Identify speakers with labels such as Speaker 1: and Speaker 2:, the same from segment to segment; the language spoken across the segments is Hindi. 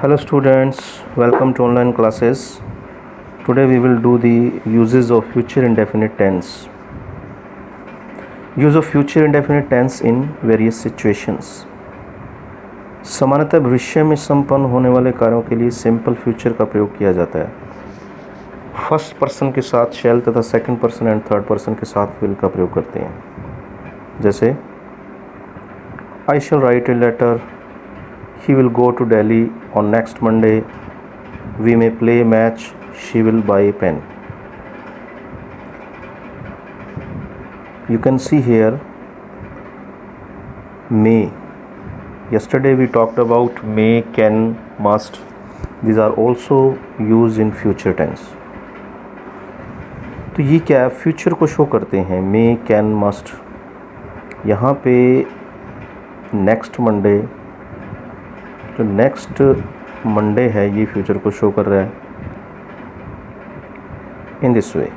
Speaker 1: Hello students, welcome to online classes. Today we will do the uses of future indefinite tense. Use of future indefinite tense in various situations. सामान्यतः भविष्य में संपन्न होने वाले कार्यों के लिए सिंपल फ्यूचर का प्रयोग किया जाता है. फर्स्ट पर्सन के साथ शैल तथा second person and third person के साथ विल का प्रयोग करते हैं. जैसे I shall write a letter, he will go to Delhi on next Monday, we may play a match, she will buy a pen. You can see here may. Yesterday we talked about may, can, must. These are also used in future tense. तो ये क्या फ्यूचर को शो करते हैं, मे, कैन, मस्ट. यहाँ पे नेक्स्ट मंडे, जो नेक्स्ट मंडे है ये फ्यूचर को शो कर रहा है. इन this way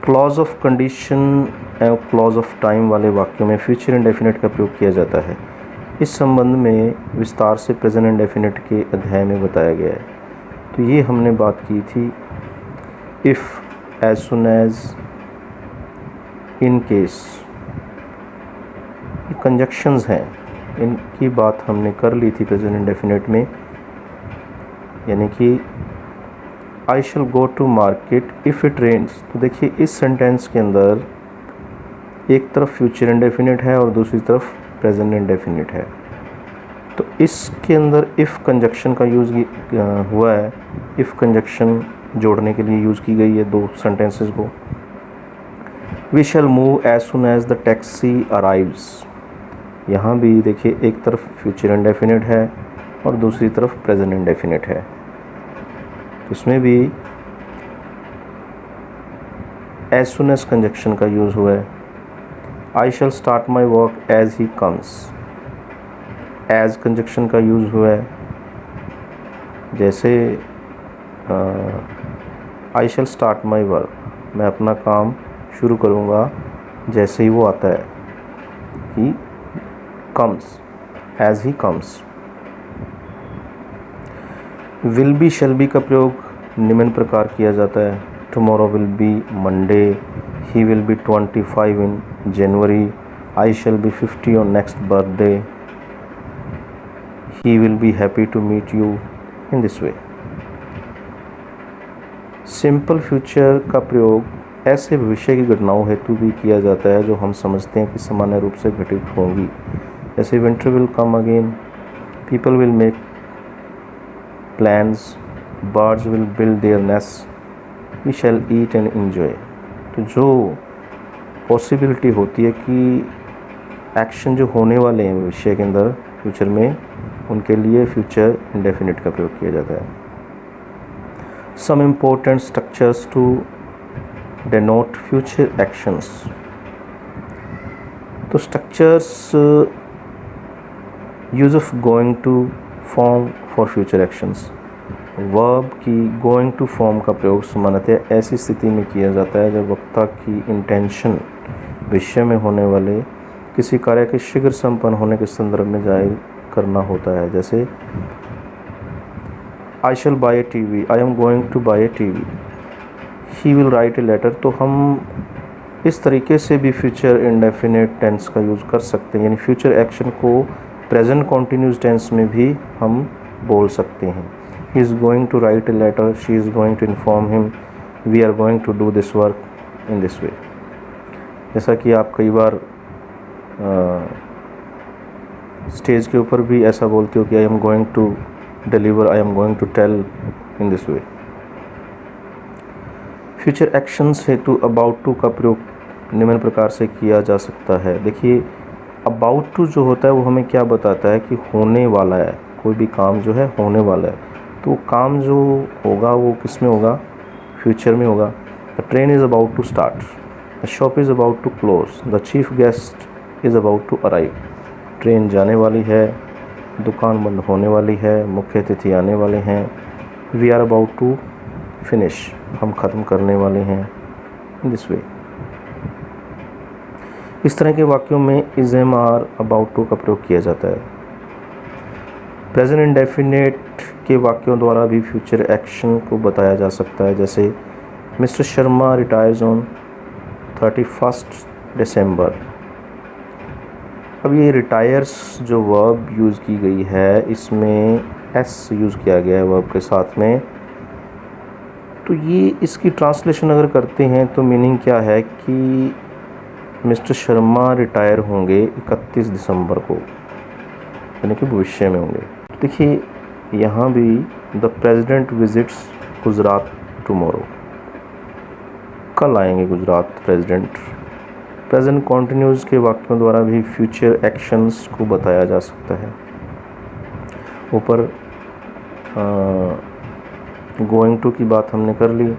Speaker 1: clause of condition and clause of time वाले वाक्यों में फ्यूचर इंडेफिनिट का प्रयोग किया जाता है. इस संबंध में विस्तार से प्रेजेंट इंडेफिनिट के अध्याय में बताया गया है. तो ये हमने बात की थी if, as soon as, in case. ये कंजक्शंस हैं, इनकी बात हमने कर ली थी प्रेजेंट इंडेफिनिट में. यानी कि I shall go to market if it rains. तो देखिए इस सेंटेंस के अंदर एक तरफ फ्यूचर इंडेफिनिट है और दूसरी तरफ प्रेजेंट इंडेफिनिट है. तो इसके अंदर इफ़ कंजक्शन का यूज़ हुआ है. इफ़ कंजक्शन जोड़ने के लिए यूज़ की गई है दो सेंटेंसेस को. We shall move as soon as the taxi arrives. यहाँ भी देखिए एक तरफ फ्यूचर इंडेफिनिट है और दूसरी तरफ प्रेजेंट इंडेफिनिट है. तो इसमें भी एज सुन एज कंजक्शन का यूज़ हुआ है. I shall start my work as he comes. As conjunction का यूज़ हुआ है. जैसे I shall start my work, मैं अपना काम शुरू करूँगा जैसे ही वो आता है. ही comes, as he comes. will be shall be का प्रयोग निम्न प्रकार किया जाता है. tomorrow will be Monday, he will be 25 in January, I shall be 50 on next birthday, he will be happy to meet you. in this way simple future का प्रयोग ऐसे भविष्य की घटनाओं हेतु भी किया जाता है जो हम समझते हैं कि सामान्य रूप से घटित होंगी. जैसे winter will come again, people will make plans, birds will build their nest, we shall eat and enjoy. तो जो पॉसिबिलिटी होती है कि एक्शन जो होने वाले हैं भविष्य के अंदर फ्यूचर में, उनके लिए फ्यूचर इंडेफिनिट का प्रयोग किया जाता है. Some important structures to denote future actions. तो structures use of going to form for future actions. Verb की गोइंग टू फॉर्म का प्रयोग सामान्यतः ऐसी स्थिति में किया जाता है जब वक्ता की इंटेंशन भविष्य में होने वाले किसी कार्य के शीघ्र संपन्न होने के संदर्भ में जाहिर करना होता है. जैसे I shall buy a TV, I am going to buy a TV, he will write a letter. तो हम इस तरीके से भी फ्यूचर इंडेफिनिट टेंस का यूज़ कर सकते हैं. यानी फ्यूचर एक्शन को प्रेजेंट कॉन्टिन्यूस टेंस में भी हम बोल सकते हैं. He is going to write a letter, she is going to inform him, we are going to do this work in this वे. जैसा कि आप कई बार स्टेज के ऊपर भी ऐसा बोलते हो कि I am going to deliver, I am going to tell in this way. Future actions हेतु अबाउट टू का प्रयोग निम्न प्रकार से किया जा सकता है. देखिए अबाउट टू जो होता है वो हमें क्या बताता है कि होने वाला है. कोई भी काम जो है होने वाला है, तो काम जो होगा वो किस में होगा, फ्यूचर में होगा. The train is about to start, the shop is about to close, the chief guest is about to arrive. Train जाने वाली है, दुकान बंद होने वाली है, मुख्य अतिथि आने वाले हैं. We are about to finish, हम ख़त्म करने वाले हैं. इन दिस वे इस तरह के वाक्यों में is, am, are, about to का प्रयोग किया जाता है. प्रेजेंट इंडेफिनेट के वाक्यों द्वारा भी फ्यूचर एक्शन को बताया जा सकता है, जैसे मिस्टर शर्मा रिटायर्स ऑन 31 दिसंबर। अब ये रिटायर्स जो वर्ब यूज़ की गई है, इसमें एस यूज़ किया गया है वर्ब के साथ में। तो ये इसकी ट्रांसलेशन अगर करते हैं तो मीनिंग क्या है कि मिस्टर शर्मा रिटायर होंगे 31 दिसंबर को, यानी कि भविष्य में होंगे। देखिए यहाँ भी the president visits Gujarat tomorrow, कल आएंगे गुजरात प्रेसिडेंट। प्रेजेंट कॉन्टिन्यूज़ के वाक्यों द्वारा भी फ्यूचर एक्शंस को बताया जा सकता है। ऊपर गोइंग टू की बात हमने कर ली।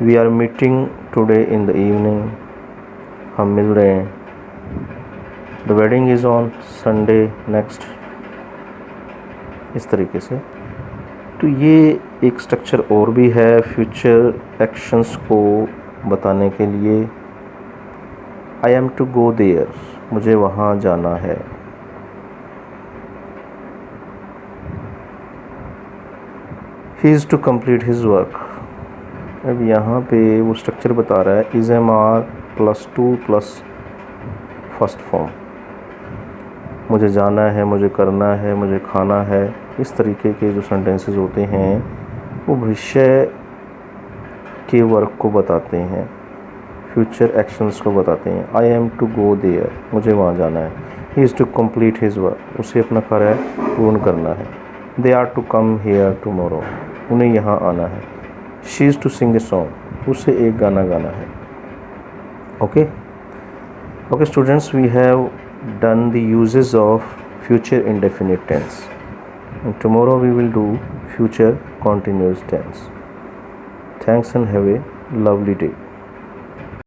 Speaker 1: We are meeting today in the evening, हम मिल रहे हैं। The wedding is on Sunday next, इस तरीके से। तो ये एक स्ट्रक्चर और भी है फ्यूचर एक्शंस को बताने के लिए। I am to go there, मुझे वहाँ जाना है। He is to complete his work. अब यहाँ पे वो स्ट्रक्चर बता रहा है is am are +2 plus first form. मुझे जाना है, मुझे करना है, मुझे खाना है। इस तरीके के जो सेंटेंसेस होते हैं वो भविष्य के वर्क को बताते हैं, फ्यूचर एक्शंस को बताते हैं। I am to go there, मुझे वहाँ जाना है। He is to complete his work, उसे अपना कार्य पूर्ण करना है। They are to come here tomorrow, उन्हें यहाँ आना है। She is to sing a song, उसे एक गाना गाना है। Okay okay students, we have done the uses of future indefinite tense, and tomorrow we will do future continuous tense. Thanks and have a lovely day.